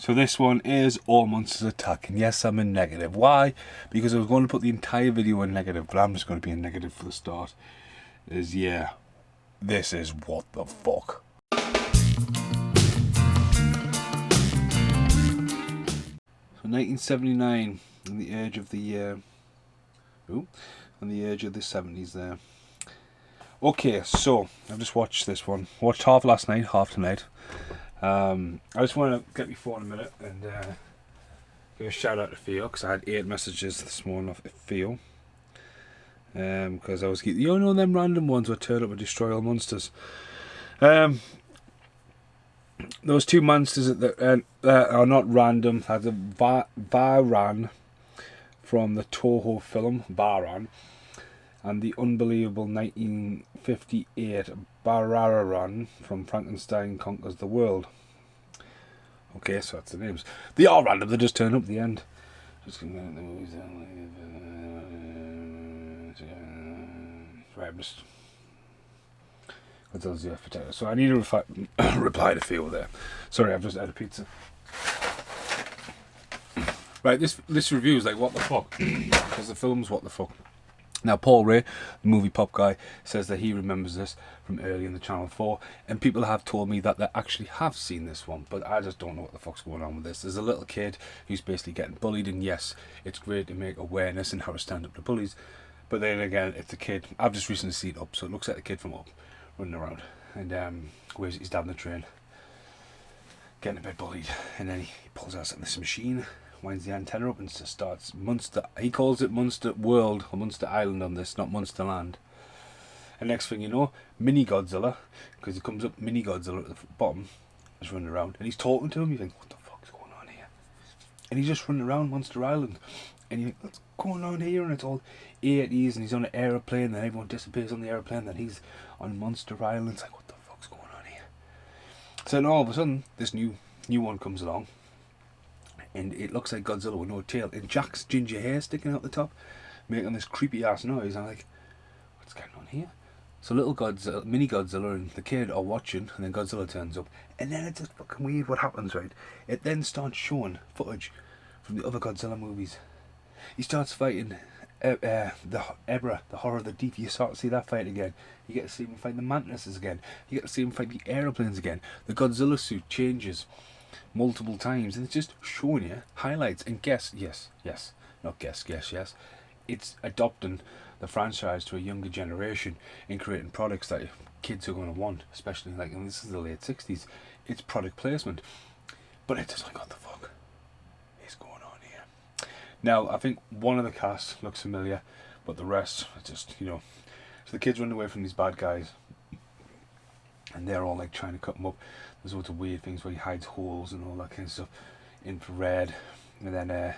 So this one is All Monsters Attack, and yes, I'm in negative. Why? Because I was going to put the entire video in negative, but I'm just going to be in negative for the start. Yeah, this is what the fuck. So 1979, on the edge of the on the edge of the 70s there. Okay, so I've just watched this one. Watched half last night, half tonight. I just want to get my phone a minute and give a shout out to Theo, because I had 8 messages this morning off Theo. Because I was, you know, them random ones where turn up and destroy all monsters. Those 2 monsters that are not random. Had the Varan from the Toho film Varan, and the unbelievable 1958 Bararan from Frankenstein Conquers the World. Okay, so that's the names. They are random, they just turn up at the end. Just gonna get the movies right, I'm just Godzilla's the potato. So I need to reply to Phil there. Sorry, I've just had a pizza. Right, this review is like what the fuck, because the film's what the fuck. Now, Paul Ray, the movie pop guy, says that he remembers this from early in the Channel 4, and people have told me that they actually have seen this one, but I just don't know what the fuck's going on with this. There's a little kid who's basically getting bullied, and yes, it's great to make awareness and how to stand up to bullies, but then again, it's a kid. I've just recently seen Up, so it looks like a kid from Up running around, and where's his dad on the train, getting a bit bullied, and then he pulls out this machine, winds the antenna up and starts Monster. He calls it Monster World or Monster Island on this, not Monster Land. And next thing you know, Mini Godzilla, because it comes up Mini Godzilla at the bottom, is running around and he's talking to him. You think, what the fuck's going on here? And he's just running around Monster Island, and you think, what's going on here? And it's all 80s, and he's on an aeroplane, and everyone disappears on the aeroplane, then he's on Monster Island. It's like, what the fuck's going on here? So then all of a sudden, this new one comes along, and it looks like Godzilla with no tail, and Jack's ginger hair sticking out the top, making this creepy ass noise. I'm like, what's going on here? So little Godzilla, Mini Godzilla, and the kid are watching, and then Godzilla turns up, and then it's just fucking weird what happens, right? It then starts showing footage from the other Godzilla movies. He starts fighting the Ebra, the Horror of the Deep. You start to see that fight again. You get to see him fight the mantises again. You get to see him fight the aeroplanes again. The Godzilla suit changes multiple times, and it's just showing you highlights. And yes, it's adopting the franchise to a younger generation and creating products that kids are going to want, especially like, and this is the late 60s, it's product placement. But it's just like, what the fuck is going on here? Now, I think one of the cast looks familiar, but the rest are just, you know, so the kids run away from these bad guys, and they're all like trying to cut him up. There's lots of weird things where he hides holes and all that kind of stuff. Infrared, and then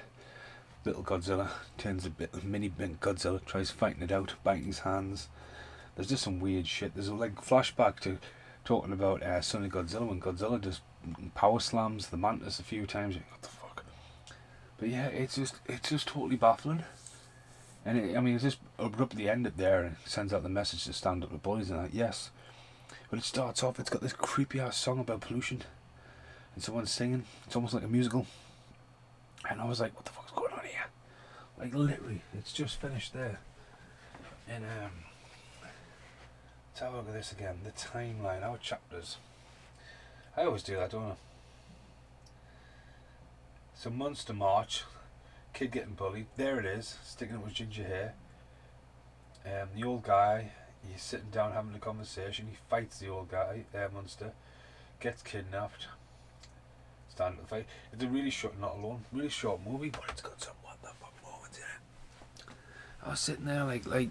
little Godzilla turns a bit. Mini Godzilla tries fighting it out, biting his hands. There's just some weird shit. There's a like flashback to talking about Son of Godzilla, when Godzilla just power slams the mantis a few times. What the fuck? But yeah, it's just totally baffling. And I mean, it's just abruptly ended there, and sends out the message to stand up to bullies and like, yes. But it starts off, it's got this creepy ass song about pollution, and someone's singing. It's almost like a musical, and I was like, what the fuck's going on here? Like literally, it's just finished there. And let's have a look at this again. The timeline, our chapters. I always do that, don't I? So Monster March, kid getting bullied. There it is, sticking up with ginger hair. The old guy, he's sitting down having a conversation. He fights the old guy, Monster, gets kidnapped, stand up the fight. It's a really short, not alone, really short movie, but it's got some what the fuck moments in it. I was sitting there like,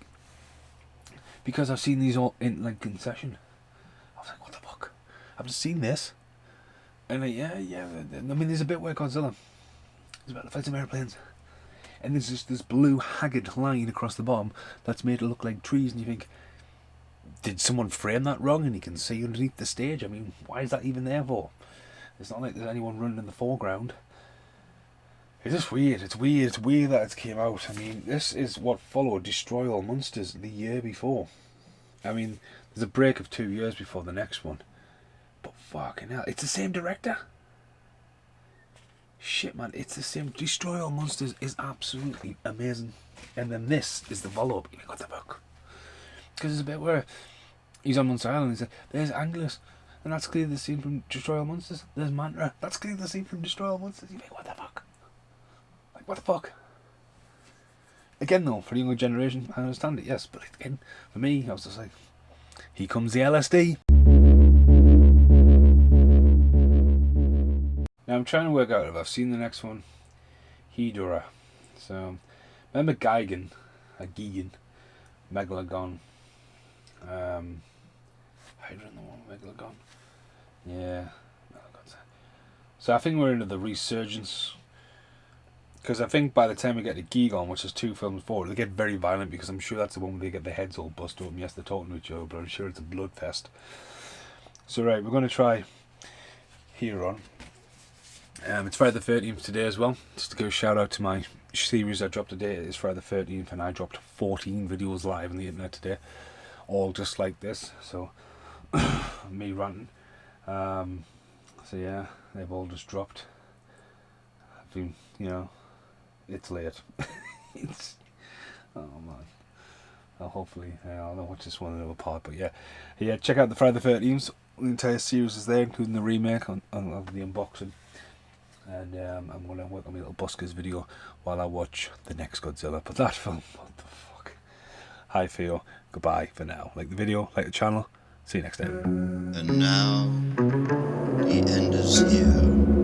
because I've seen these all in like in session. I was like, what the fuck? I've just seen this, and like, yeah. I mean, there's a bit where Godzilla is about to fight some airplanes, and there's just this blue haggard line across the bottom that's made to look like trees, and you think, did someone frame that wrong? And you can see underneath the stage. I mean, why is that even there for? It's not like there's anyone running in the foreground. It's just weird. It's weird that it came out. I mean, this is what followed Destroy All Monsters the year before. I mean, there's a break of 2 years before the next one. But fucking hell, it's the same director. shit, man, it's the same. Destroy All Monsters is absolutely amazing. And then this is the follow-up. You got the book. Because there's a bit where he's on Monster Island and he said, there's Angelus. And that's clearly the scene from Destroy All Monsters. There's Mantra. That's clearly the scene from Destroy All Monsters. You think, what the fuck? Like, what the fuck? Again, though, for the younger generation, I understand it, yes. But again, for me, I was just like, here comes the LSD. Now, I'm trying to work out if I've seen the next one. Hedorah. So, remember Gigan, Megalodon. Hydra in the one, Megalodon. Yeah. So I think we're into the resurgence. Because I think by the time we get to Gigan, which is 2 films forward, they get very violent, because I'm sure that's the one where they get their heads all busted open. Yes, they're talking to each other, but I'm sure it's a blood fest. So right, we're going to try here on. It's Friday the 13th today as well. Just to give a shout out to my series I dropped today. It's Friday the 13th, and I dropped 14 videos live on the internet today. All just like this. So, me ranting. So yeah, they've all just dropped. I've been, you know, it's late. It's, oh man. Well, hopefully, I'll watch this one another part. But yeah, check out the Friday the 13th. The entire series is there, including the remake of the unboxing. And I'm going to work on my little Buskers video while I watch the next Godzilla. But that film, what the fuck? Hi Theo, goodbye for now. Like the video, like the channel. See you next time. And now, the end is here.